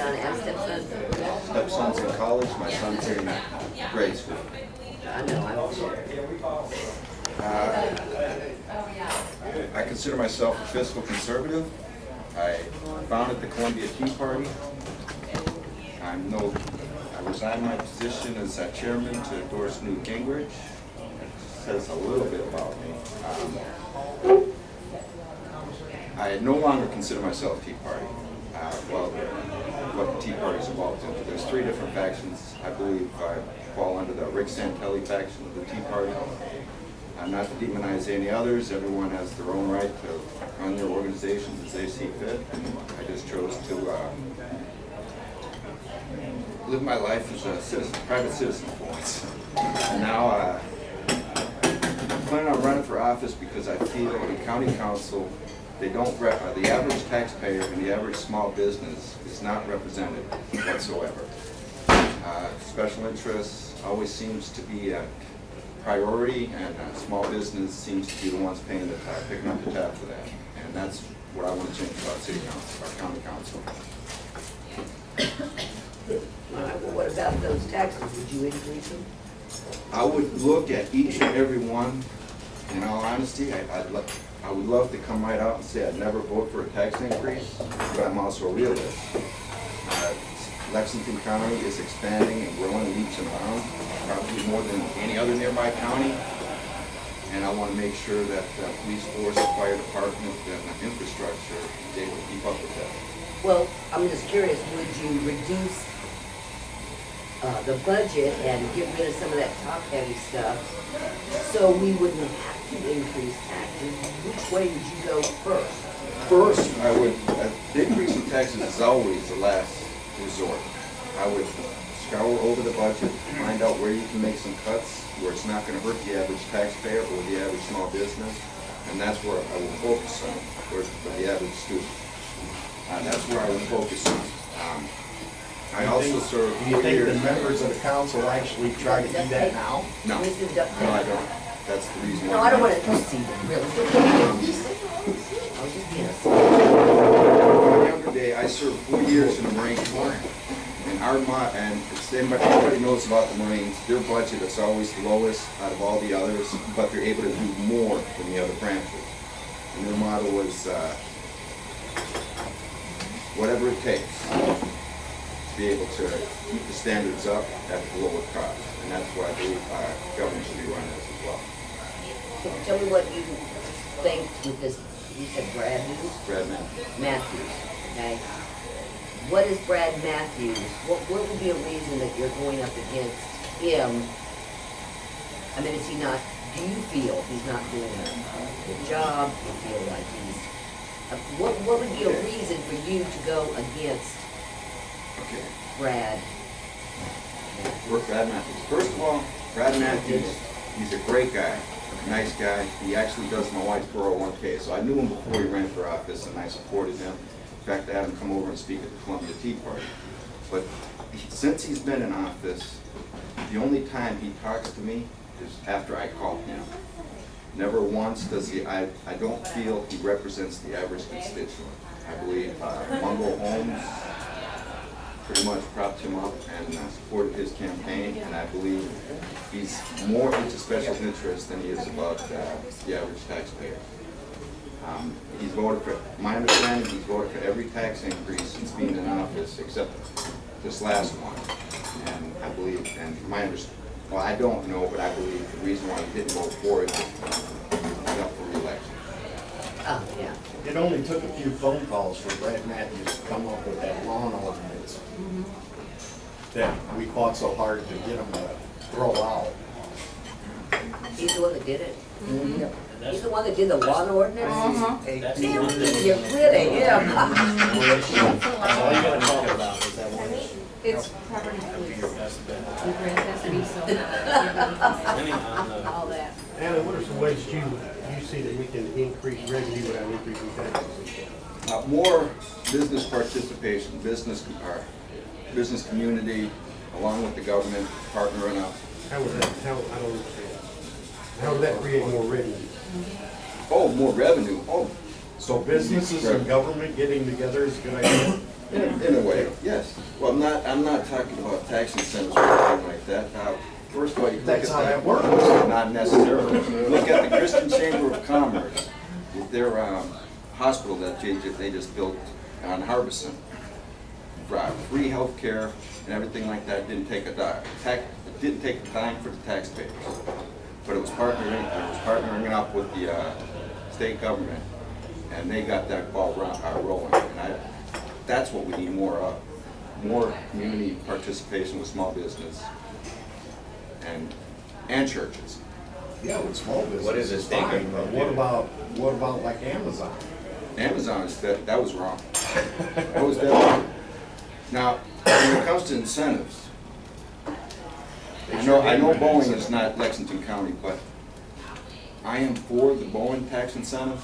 son and stepson? Stepson's in college, my son's in grade school. I know, I don't know. I consider myself a fiscal conservative. I founded the Columbia Tea Party. I resigned my position as chairman to endorse Newt Gingrich. It says a little bit about me. I no longer consider myself Tea Party. Well, what the Tea Party is involved in. There's three different factions. I believe I fall under the Rick Santelli faction of the Tea Party. Not to demonize any others. Everyone has their own right to run their organizations as they see fit. I just chose to live my life as a citizen, private citizen for once. And now I'm planning on running for office because I feel the county council, they don't the average taxpayer and the average small business is not represented whatsoever. Special interests always seems to be a priority, and small business seems to be the ones picking up the tab for that. And that's what I want to change about city council, our county council. All right, well, what about those taxes? Would you increase them? I would look at each and every one. In all honesty, I would love to come right out and say I'd never vote for a tax increase, but I'm also a realist. Lexington County is expanding and growing leaps and bounds, probably more than any other nearby county. And I want to make sure that the police force, the fire department, and the infrastructure is able to keep up with that. Well, I'm just curious, would you reduce the budget and get rid of some of that top-heavy stuff so we wouldn't have to increase taxes? Which way would you go first? First, I would, increasing taxes is always the last resort. I would scour over the budget, find out where you can make some cuts, where it's not going to hurt the average taxpayer or the average small business, and that's where I will focus on, or the average student. That's where I will focus on. I also serve 4 years. Do you think the members of the council actually try to do that now? No, no, I don't. That's the reason why. No, I don't want to proceed, really. I was just being a In my younger day, I served 4 years in the Marine Corps, and everybody knows about the Marines. Their budget is always the lowest out of all the others, but they're able to do more than the other branches. And their motto was, whatever it takes to be able to keep the standards up at the lower cost. And that's why I believe government should be run as well. Tell me what you think with this, you said Brad Brad Matthews, okay? What is Brad Matthews? What would be a reason that you're going up against him? I mean, is he not, do you feel he's not doing a good job? Do you feel like he's, what would be a reason for you to go against Brad? Brad Matthews. First of all, Brad Matthews, he's a great guy, a nice guy. He actually does my wife's 401k, so I knew him before he ran for office, and I supported him. In fact, I had him come over and speak at the Columbia Tea Party. But since he's been in office, the only time he talks to me is after I call him. Never once does he, I don't feel he represents the average constituent. I believe Mungo Holmes pretty much propped him up and supported his campaign, and I believe he's more into special interests than he is about the average taxpayer. He's voted for, my understanding, he's voted for every tax increase since being in office except this last one. And I believe, and my understanding, well, I don't know, but I believe the reason why he didn't vote for it is he's up for re-election. Oh, yeah. It only took a few phone calls for Brad Matthews to come up with that lawn ordinance that we fought so hard to get him to throw out. He's the one that did it? He's the one that did the lawn ordinance? You're kidding, yeah. That's all you gotta talk about is that one. It's property police. The grant has to be so. All that. Anna, what are some ways you see that we can increase revenue without increasing taxes? More business participation, business community, along with the government partnering up. How would that, I don't understand. How would that create more revenue? Oh, more revenue. Oh, So businesses and government getting together is a good idea? In a way, yes. Well, I'm not talking about tax incentives or anything like that. First of all, you look That's at how that works. Not necessarily. Look at the Christian Chamber of Commerce, with their hospital that they just built on Harbison. Free health care and everything like that. Didn't take a dime for the taxpayers. But it was partnering up with the state government, and they got that ball rolling. And that's what we need more of. More community participation with small business and churches. Yeah, with small business. What is it it's they fine, can but do? what about like Amazon? Amazon that was wrong. That was definitely. Now, when it comes to incentives, I know Boeing is not Lexington County, but I am for the Boeing tax incentive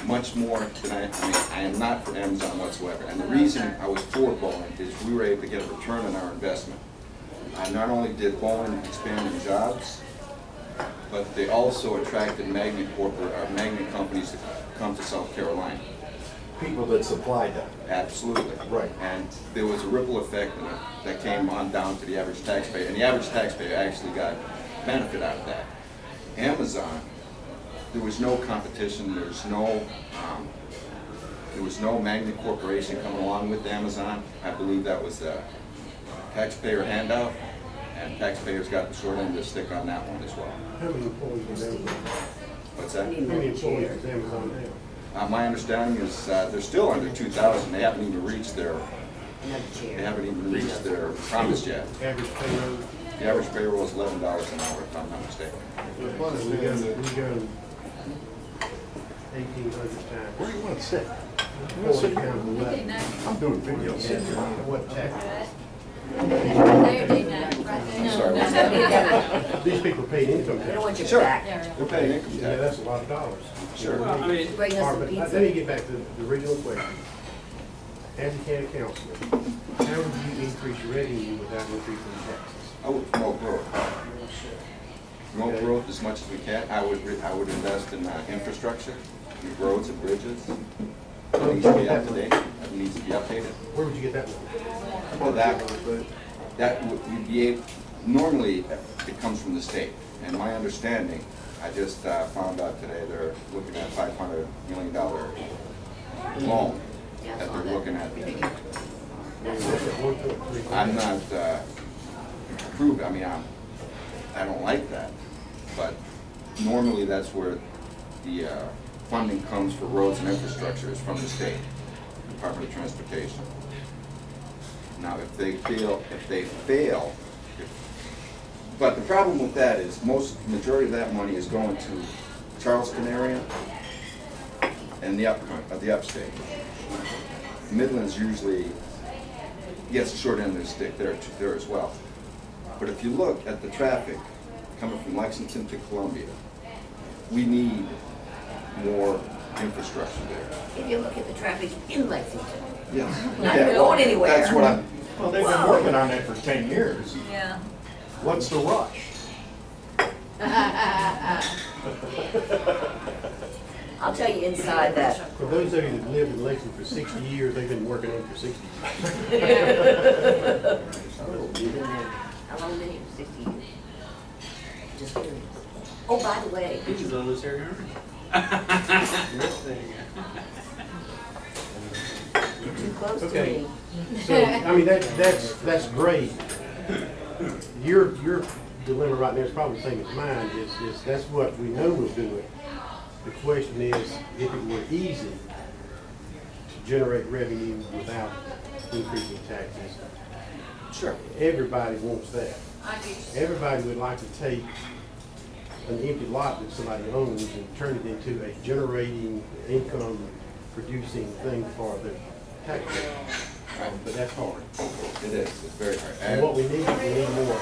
much more than I am not for Amazon whatsoever. And the reason I was for Boeing is we were able to get a return on our investment. Not only did Boeing expand in jobs, but they also attracted magnet companies to come to South Carolina. People that supplied them. Absolutely. Right. And there was a ripple effect that came on down to the average taxpayer, and the average taxpayer actually got benefit out of that. Amazon, there was no competition, there was no magnet corporation coming along with Amazon. I believe that was a taxpayer handout, and taxpayers got the short end of the stick on that one as well. How many employees does Amazon? What's that? How many employees does Amazon have? My understanding is they're still under 2,000. They haven't even reached their promise yet. Average payroll? The average payroll is $11 an hour, if I'm not mistaken. We go 1,800 times. Where do you want to sit? 40 times 11. I'm doing video sitting. What tax? I'm sorry, what's that? These people pay income I don't tax. want your Sure. back. They're paying income Yeah, tax. that's a lot of dollars. Sure. Well, I mean, Bring us All some right, but pizza. let me get back to the original question. As a county councilman, how would you increase revenue without increasing taxes? I would promote growth. Promote growth as much as we can. I would invest in infrastructure, roads and bridges. It needs to be up to date. It needs to be updated. Where would you get that money? Well, that would you'd be able, normally it comes from the state. And my understanding, I just found out today, they're looking at $500 million loan that they're looking at. I'm not approved, I mean, I don't like that, but normally that's where the funding comes for roads and infrastructure is from the state, Department of Transportation. Now, if they fail, but the problem with that is majority of that money is going to Charleston area and the upstate. Midlands usually gets the short end of the stick there as well. But if you look at the traffic coming from Lexington to Columbia, we need more infrastructure there. If you look at the traffic in Lexington, Yes. not even going anywhere. That's what I'm, Well, they've been working on that for 10 years. Yeah. What's the rush? I'll tell you inside that. For those of you that lived in Lexington for 60 years, they've been working on it for 60 years. You've been there. How long been here? 60 years. Just curious. Oh, by the way, He's on this area. you're too close to Okay. me. So, I mean, that's great. Your dilemma right now is probably the same as mine, is that's what we know we'll do it. The question is, if it were easy to generate revenue without increasing taxes, sure. everybody wants that. Everybody would like to take an empty lot that somebody owns and turn it into a generating, income producing thing for the taxpayer. But that's hard. It is, it's very hard. And what we need more.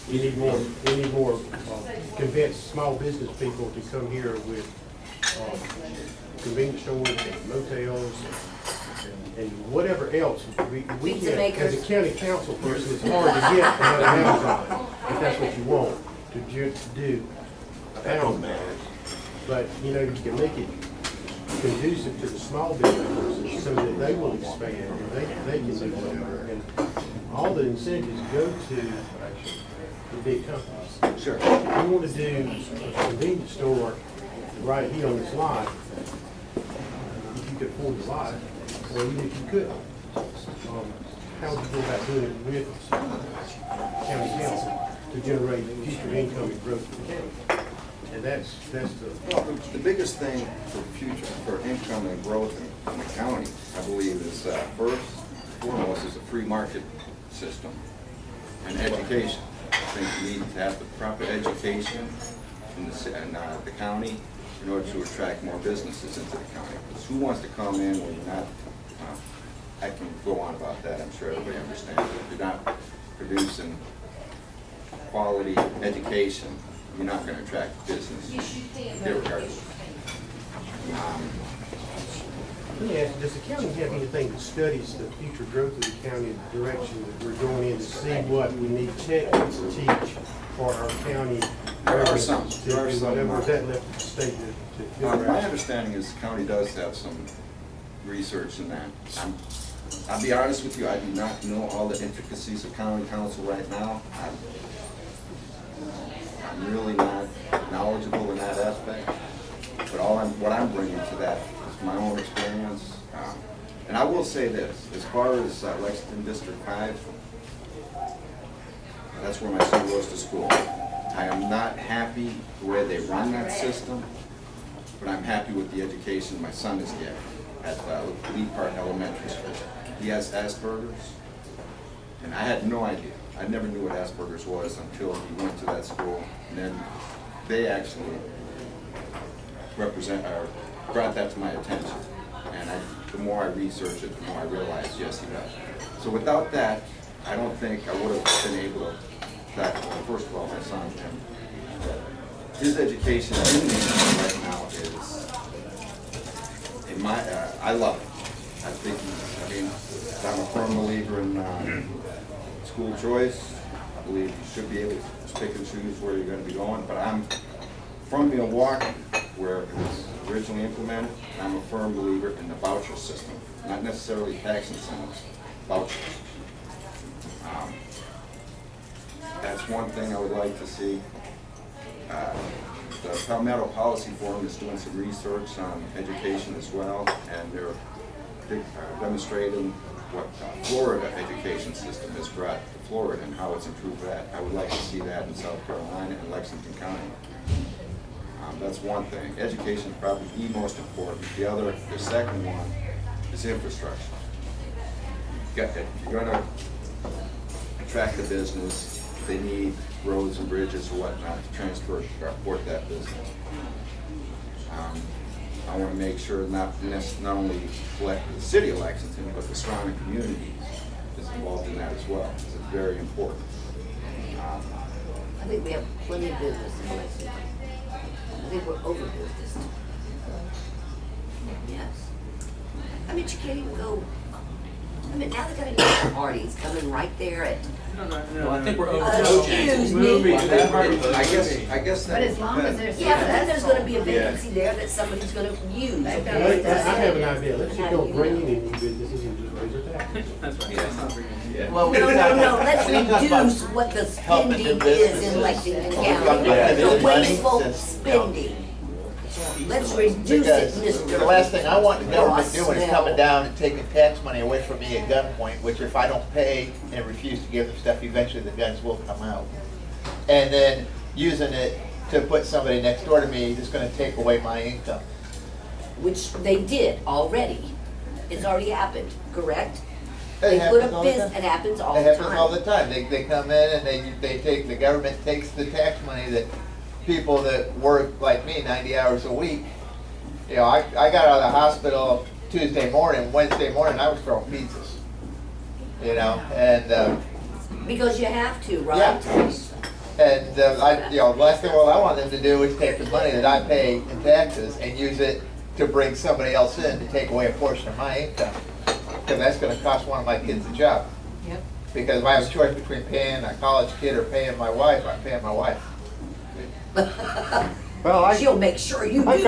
We need more convince small business people to come here with convenience stores and motels and whatever else. We Pizza can't, makers. as a county council person, it's hard to get another Amazon, if that's what you want to do. That don't matter. But, you know, you can make it conducive to the small businesses so that they will expand and they can do whatever. And all the incentives go to the big companies. Sure. If you want to do a convenience store right here on this lot, if you could afford the lot, or even if you couldn't, how would you go about doing it with county council to generate future income and growth for the county? And that's Well, the biggest thing for income and growth in the county, I believe, is first and foremost is a free market system and education. I think we need to have the proper education in the county in order to attract more businesses into the county. Because who wants to come in when you're not, I can go on about that, I'm sure everybody understands. If you're not producing quality education, you're not going to attract business, irregardless. Let me ask you, does the county have anything that studies the future growth of the county and the direction that we're going in to see what we need techniques to teach for our county? There are some. There are some. Whatever is that left to the state to figure out? My understanding is the county does have some research in that. I'll be honest with you, I do not know all the intricacies of county council right now. I'm really not knowledgeable in that aspect, but what I'm bringing to that is my own experience. And I will say this, as far as Lexington District 5, that's where my son goes to school. I am not happy the way they run that system, but I'm happy with the education my son is getting at Lee Park Elementary School. He has Asperger's, and I had no idea. I never knew what Asperger's was until he went to that school, and then they actually brought that to my attention. And the more I researched it, the more I realized, yes, he does. So without that, I don't think I would have been able to, first of all, my son, and his education in me right now is, I love it. I'm a firm believer in school choice. I believe you should be able to pick and choose where you're going to be going, but I'm from Milwaukee, where it was originally implemented. I'm a firm believer in the voucher system, not necessarily tax incentives, vouchers. That's one thing I would like to see. The Palmetto Policy Forum is doing some research on education as well, and they're demonstrating what Florida education system has brought to Florida and how it's improved that. I would like to see that in South Carolina and Lexington County. That's one thing. Education is probably the most important. The second one is infrastructure. If you're going to attract the business, they need roads and bridges or whatnot to transfer or support that business. I want to make sure not only the city of Lexington, but the surrounding communities is involved in that as well. It's very important. I think we have plenty of business in Lexington. I think we're over business. Yes. I mean, you can't even go, now they got a new parties coming right there at, No, I think we're over. excuse me. I guess that. But as long as there's. Yeah, but then there's gonna be a vacancy there that somebody's gonna use. I have an idea, let's just go bring in new businesses and just raise their taxes. That's right. That's not bringing it. Well, No, let's reduce what the spending is in Lexington County, the wasteful spending. Let's reduce it, Because Mr. the last thing I want the government doing is Rossnell. coming down and taking tax money away from me at gunpoint, which if I don't pay and refuse to give them stuff, eventually the guns will come out. And then using it to put somebody next door to me that's gonna take away my income. Which they did already. It's already happened, correct? It They put happens a all the business, time. it happens all It the happens all the time. time. They come in and they take, the government takes the tax money that people that work like me 90 hours a week. You know, I got out of the hospital Tuesday morning, Wednesday morning, I was throwing pizzas. You know, and, Because you have to, right? yeah. And, the last thing I want them to do is take the money that I pay in taxes and use it to bring somebody else in to take away a portion of my income. Because that's gonna cost one of my kids a job. Yep. Because if I have a choice between paying a college kid or paying my wife, I'm paying my wife. Well, She'll make sure you do I've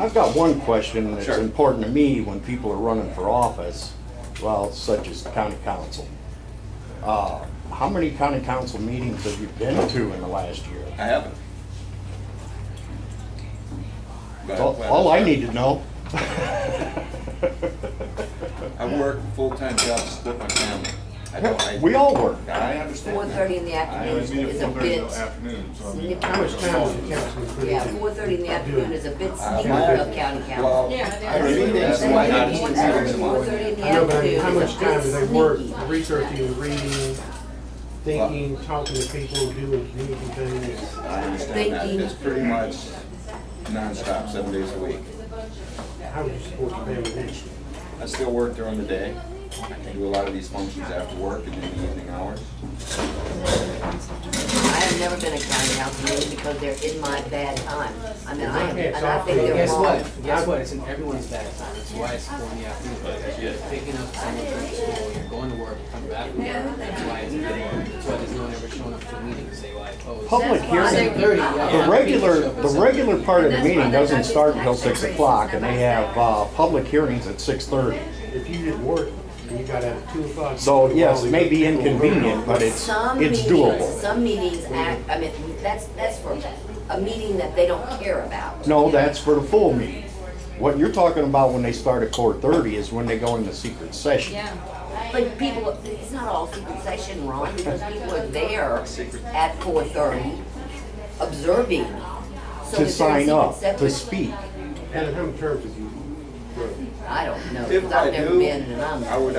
too. got one question that's Sure. important to me when people are running for office, well, such as the county council. How many county council meetings have you been to in the last year? I haven't. But- All I need to know. I work a full-time job to support my family. We all work. I understand. 4:30 in the afternoon is a bit. How much time does the council put Yeah, in? 4:30 in the afternoon is a bit sneaky my- of county council. Well, Yeah, our meetings, why not just consider them all? 4:30 in the I know, but afternoon how much is a time bit do they work sneaky. researching, reading, thinking, talking to people, doing community things? I understand that. It's pretty much nonstop, 7 days a week. How would you support your family then? I still work during the day. I can do a lot of these functions after work and in the evening hours. I have never been a county council meeting because they're in my bad time. I mean, I am, Yeah, and I think they're Guess wrong. what? Guess what? It's in everyone's bad time. That's why it's 4 in the afternoon. Because you're picking up someone from school, you're going to work, coming back from work. That's why it's good. That's why there's no one ever showing up to a meeting to say, well, I oppose. Public hearing, 7:30, yeah. the regular part of the meeting doesn't start until 6 o'clock, and they have, public hearings at 6:30. If you didn't work and you got out at 2 o'clock. So, yes, it may be inconvenient, but it's doable. Some meetings act, I mean, that's for a meeting that they don't care about. No, that's for the full meeting. What you're talking about when they start at 4:30 is when they go into secret session. Yeah. But people, it's not all secret session, Ron, because people are there at 4:30 observing. So To if they're sign secret up, to separate- speak. And how many terms have you run? I don't know, If because I I've never do, been and I'm. I would,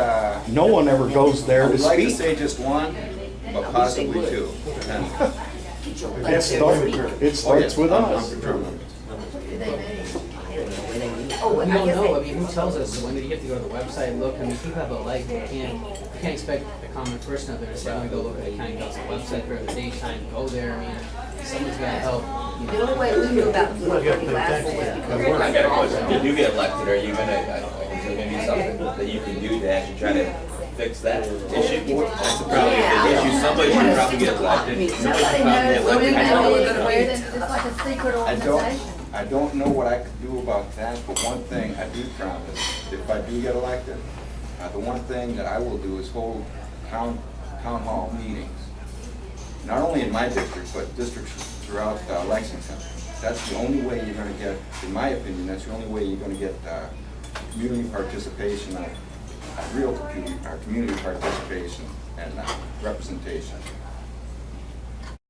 No one ever goes I there to would like to speak. say just one, but possibly would. two. And- Get your butt It there to starts, speak. it starts with I'm us. determined. I don't know where they meet. Oh, We I don't guess know. I they. mean, who tells us when you have to go to the website and look? I mean, if you have a life, you can't expect a common person out there to say, I'm gonna go look at the county council website for the daytime, go there. I mean, someone's gotta help. You The know. only way we knew about 4:30 last was because. I got a question. If you get elected, are you gonna, is there gonna be something that you can do to actually try to fix that issue? That's probably a big issue. Somebody should probably get elected. Nobody knows, Well, we we know know we're it's gonna weird, be- it's like a secret I organization. don't know what I could do about that, but one thing I do promise, if I do get elected, the one thing that I will do is hold town hall meetings. Not only in my district, but districts throughout Lexington. That's the only way you're gonna get, in my opinion, that's the only way you're gonna get community participation, real community participation and representation.